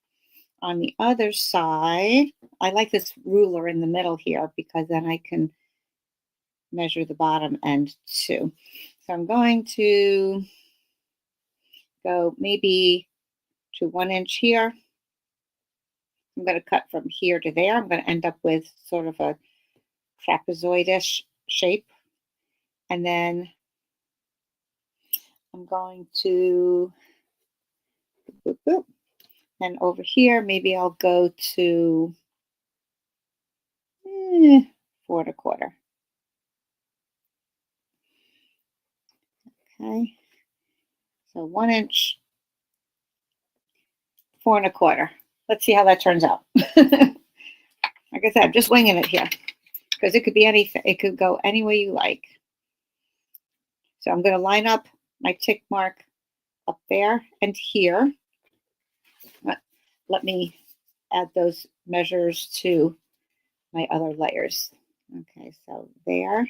on the other side. I like this ruler in the middle here because then I can measure the bottom end too. So I'm going to go maybe to 1 inch here. I'm going to cut from here to there. I'm going to end up with sort of a trapezoidish shape. And then I'm going to, boop, boop. And over here, maybe I'll go to 4 1/4. Okay. So 1 inch, 4 1/4. Let's see how that turns out. Like I said, I'm just winging it here because it could be anything. It could go any way you like. So I'm going to line up my tick mark up there and here. Let me add those measures to my other layers. Okay, so there,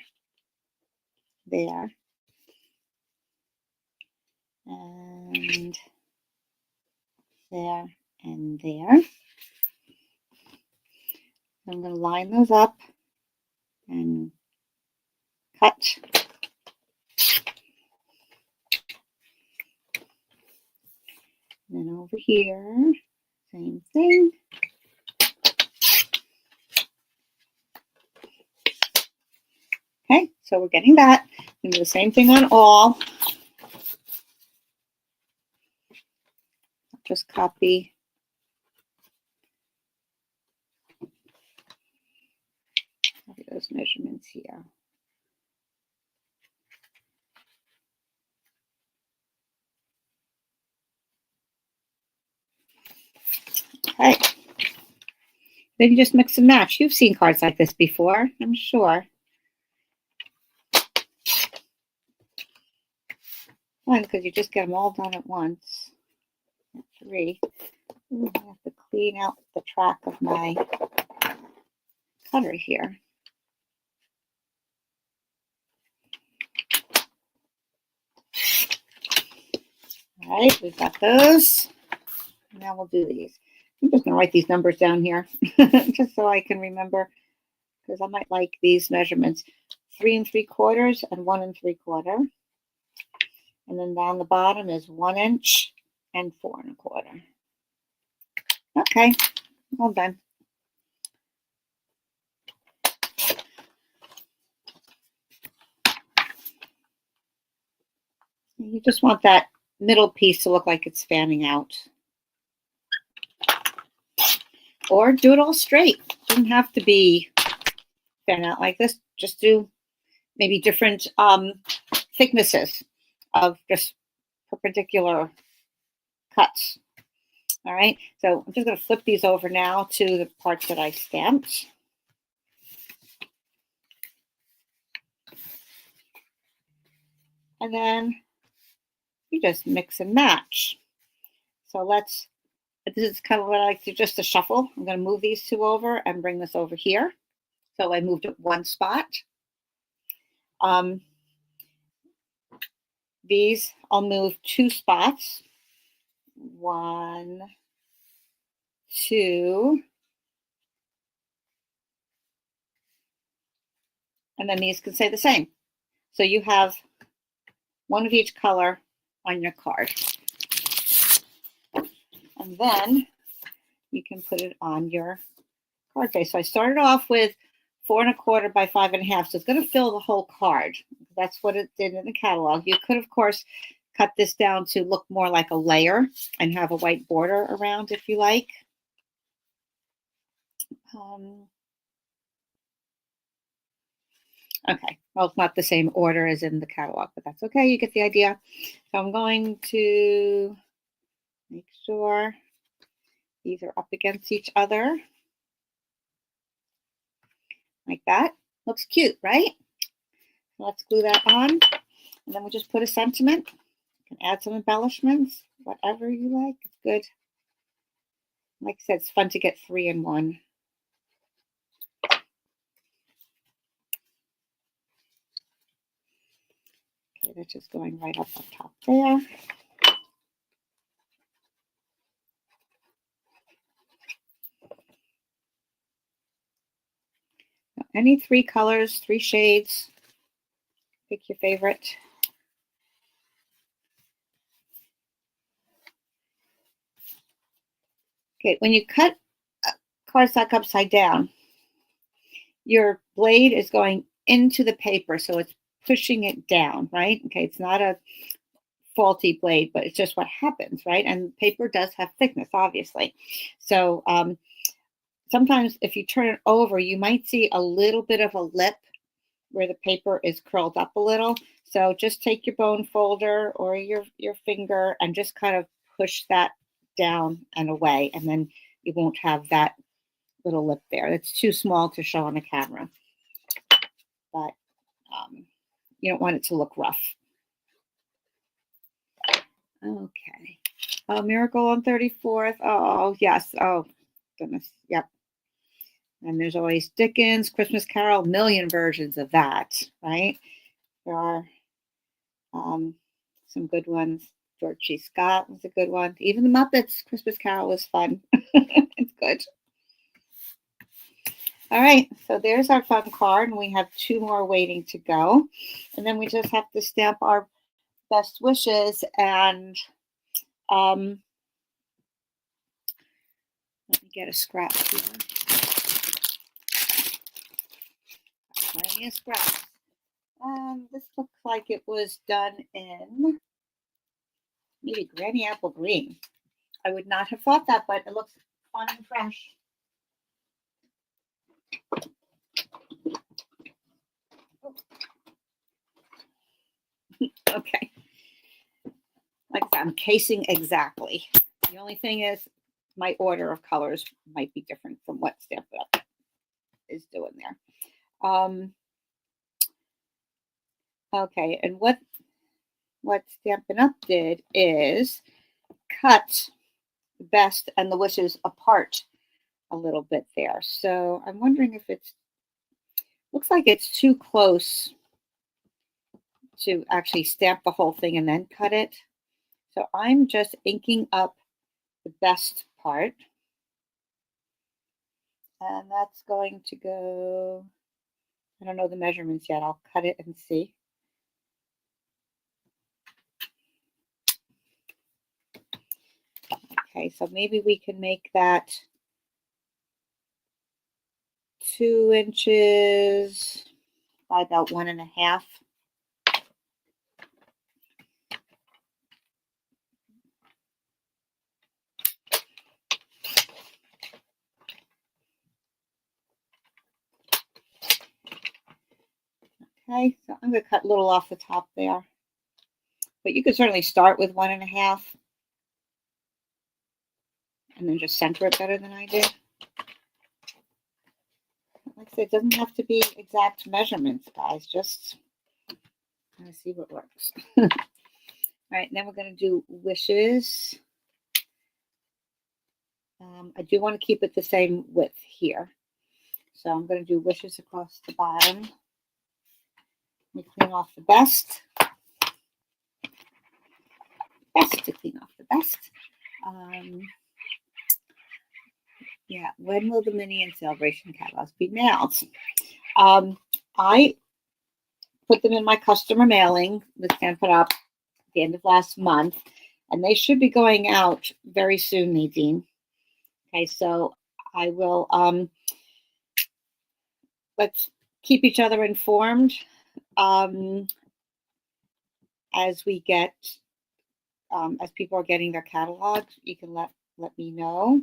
and there, and there. I'm going to line those up and cut. And then over here, same thing. Okay, so we're getting that. And do the same thing on all. Just copy those measurements here. Okay. Then you just mix and match. You've seen cards like this before, I'm sure. Fun, because you just get them all done at once. 3. Ooh, I have to clean out the track of my cutter here. All right, we've got those. Now we'll do these. I'm just going to write these numbers down here just so I can remember, because I might like these measurements. 3 3/4 and 1 3/4. And then down the bottom is 1 inch and 4 1/4. Okay, all done. You just want that middle piece to look like it's fanning out. Or do it all straight. It doesn't have to be fan out like this. Just do maybe different thicknesses of just perpendicular cuts. All right, so I'm just going to flip these over now to the parts that I stamped. And then you just mix and match. So this is kind of what I like to just to shuffle. I'm going to move these 2 over and bring this over here. So I moved it 1 spot. These I'll move 2 spots. 1, 2, And then these can say the same. So you have one of each color on your card. And then you can put it on your card face. So I started off with 4 1/4 by 5 1/2. So it's going to fill the whole card. That's what it did in the catalog. You could, of course, cut this down to look more like a layer and have a white border around if you like. Okay, well, it's not the same order as in the catalog, but that's okay. You get the idea. So I'm going to make sure these are up against each other. Like that. Looks cute, right? Let's glue that on. And then we'll just put a sentiment. You can add some embellishments, whatever you like. It's good. Like I said, it's fun to get 3 in 1. Okay, that's just going right up on top there. Any 3 colors, 3 shades. Pick your favorite. Okay, when you cut cardstock upside down, your blade is going into the paper, so it's pushing it down, right? Okay, it's not a faulty blade, but it's just what happens, right? And paper does have thickness, obviously. So sometimes if you turn it over, you might see a little bit of a lip where the paper is curled up a little. So just take your bone folder or your finger and just kind of push that down and away, and then you won't have that little lip there. It's too small to show on the camera, but you don't want it to look rough. Okay. Oh, Miracle on 34th. Oh, yes. Oh, goodness. Yep. And there's always Dickens, Christmas Carol, a million versions of that, right? There are some good ones. George G. Scott was a good one. Even the Muppets Christmas Carol was fun. It's good. All right, so there's our fun card, and we have 2 more waiting to go. And then we just have to stamp our best wishes. And let me get a scrap here. Plenty of scraps. This looks like it was done in maybe Granny Apple Green. I would not have thought that, but it looks fun and fresh. Okay. Like I said, I'm casing exactly. The only thing is my order of colors might be different from what Stamp It Up is doing there. Okay, and what Stampin' Up did is cut the best and the wishes apart a little bit there. So I'm wondering if looks like it's too close to actually stamp the whole thing and then cut it. So I'm just inking up the best part. And that's going to go, I don't know the measurements yet. I'll cut it and see. Okay, so maybe we can make that 2 inches by about 1.5. Okay, so I'm going to cut a little off the top there. But you could certainly start with 1.5 and then just center it better than I did. Like I said, it doesn't have to be exact measurements, guys. Just kind of see what works. All right, then we're going to do wishes. I do want to keep it the same width here. So I'm going to do wishes across the bottom. Let me clean off the best. Best to clean off the best. Yeah, when will the Mini and Sale-a-bration catalogs be mailed? I put them in my customer mailing that's going to put up at the end of last month, and they should be going out very soon, Nadine. Okay, so I will, let's keep each other informed as we get, as people are getting their catalogs. You can let me know,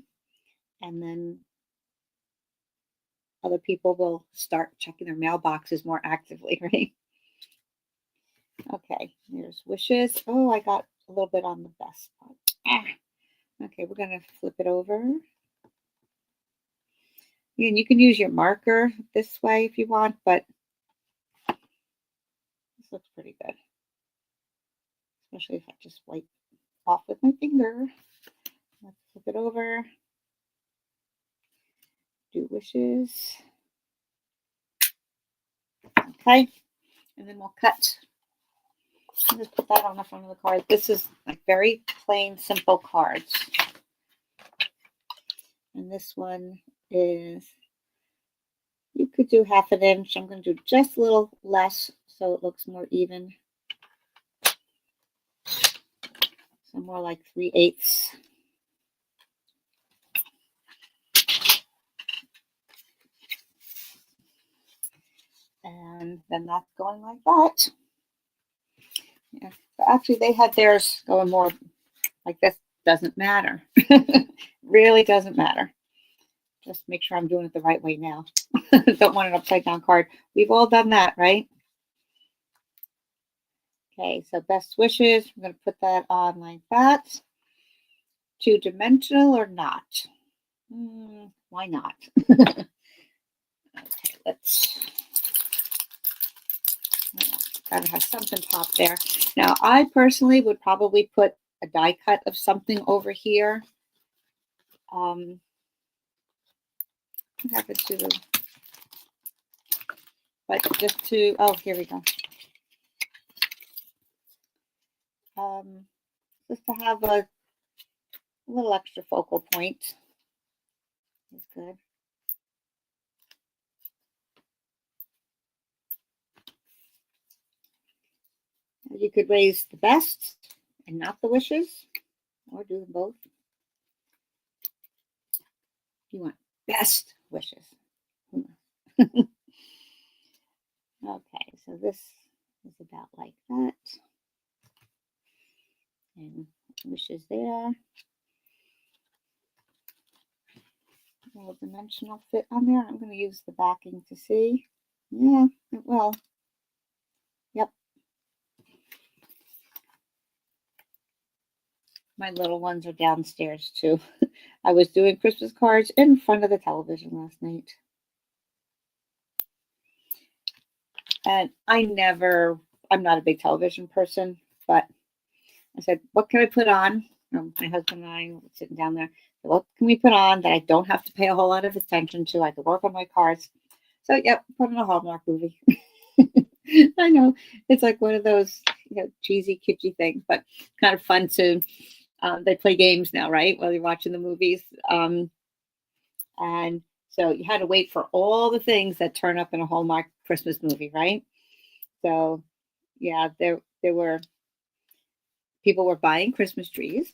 and then other people will start checking their mailboxes more actively, right? Okay, here's wishes. Oh, I got a little bit on the best part. Okay, we're going to flip it over. And you can use your marker this way if you want, but this looks pretty good. Especially if I just wipe off with my finger. Let's flip it over. Do wishes. Okay, and then we'll cut. I'll just put that on the front of the card. This is like very plain, simple cards. And this one is, you could do 1/2 inch. I'm going to do just a little less so it looks more even. So more like 3/8. And then that's going like that. Yeah. So actually, they had theirs going more like this. Doesn't matter. Really doesn't matter. Just make sure I'm doing it the right way now. Don't want an upside down card. We've all done that, right? Okay, so best wishes. I'm going to put that on like that. 2-dimensional or not? Why not? Okay, let's. Gotta have something pop there. Now, I personally would probably put a die cut of something over here. What happened to the? But just to, oh, here we go. Just to have a little extra focal point is good. You could raise the best and not the wishes, or do them both. You want best wishes. Okay, so this is about like that. And wishes there. A little dimensional fit on there. I'm going to use the backing to see. Yeah, it will. Yep. My little ones are downstairs too. I was doing Christmas cards in front of the television last night. And I'm not a big television person, but I said, what can I put on? My husband and I were sitting down there. What can we put on that I don't have to pay a whole lot of attention to? I could work on my cards. So, yep, put on a Hallmark movie. I know it's like one of those cheesy, kitschy things, but kind of fun to. They play games now, right? While you're watching the movies. And so you had to wait for all the things that turn up in a Hallmark Christmas movie, right? So, yeah, there were people were buying Christmas trees.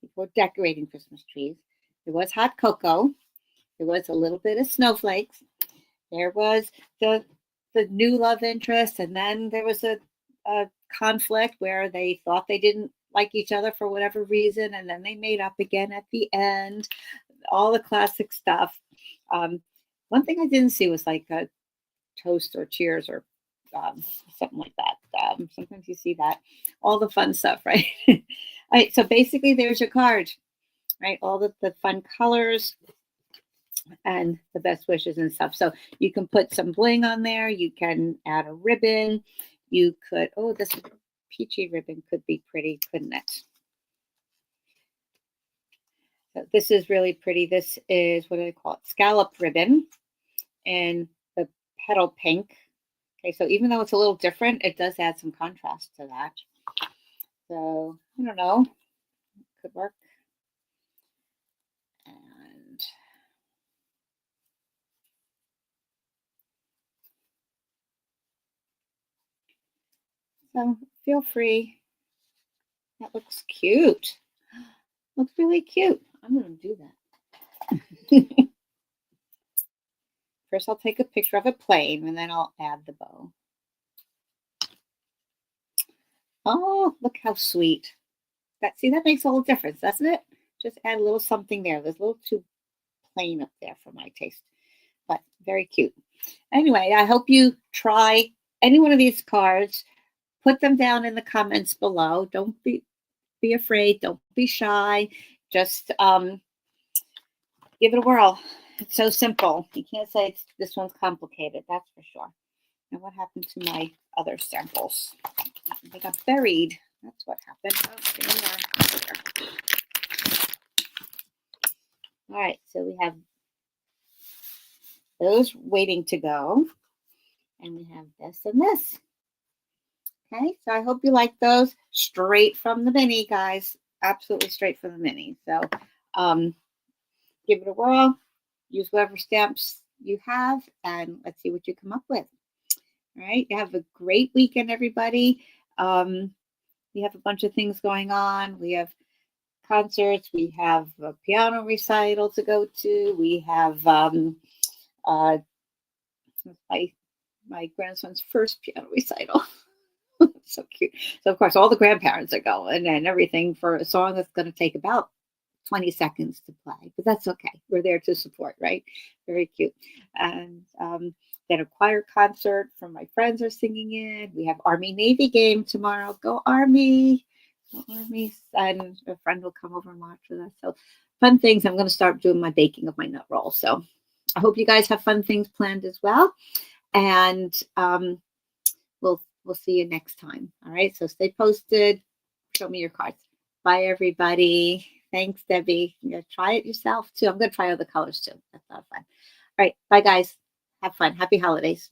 People were decorating Christmas trees. There was hot cocoa. There was a little bit of snowflakes. There was the new love interest, and then there was a conflict where they thought they didn't like each other for whatever reason, and then they made up again at the end. All the classic stuff. One thing I didn't see was like a toast or cheers or something like that. Sometimes you see that. All the fun stuff, right? All right, so basically there's your card, right? All the fun colors and the best wishes and stuff. So you can put some bling on there. You can add a ribbon. You could, oh, this peachy ribbon could be pretty, couldn't it? So this is really pretty. This is, what do they call it? Scallop ribbon in the petal pink. Okay, so even though it's a little different, it does add some contrast to that. So, I don't know. Could work. And So feel free. That looks cute. Looks really cute. I'm going to do that. First, I'll take a picture of it plain, and then I'll add the bow. Oh, look how sweet. That makes all the difference, doesn't it? Just add a little something there. There's a little too plain up there for my taste, but very cute. Anyway, I hope you try any one of these cards. Put them down in the comments below. Don't be afraid. Don't be shy. Just give it a whirl. It's so simple. You can't say this one's complicated. That's for sure. And what happened to my other samples? They got buried. That's what happened. Oh, there we are. All right, so we have those waiting to go. And we have this and this. Okay, so I hope you like those. Straight from the mini, guys. Absolutely straight from the mini. So give it a whirl. Use whatever stamps you have, and let's see what you come up with. All right, you have a great weekend, everybody. We have a bunch of things going on. We have concerts. We have a piano recital to go to. We have my grandson's first piano recital. So cute. So, of course, all the grandparents are going and everything for a song that's going to take about 20 seconds to play. But that's okay. We're there to support, right? Very cute. And then a choir concert from my friends are singing in. We have Army-Navy game tomorrow. Go Army. Go Army. And a friend will come over and watch with us. So fun things. I'm going to start doing my baking of my nut roll. So I hope you guys have fun things planned as well. And we'll see you next time. All right. So stay posted. Show me your cards. Bye, everybody. Thanks, Debbie. You're going to try it yourself, too. I'm going to try other colors, too. That's a lot of fun. All right. Bye, guys. Have fun. Happy holidays.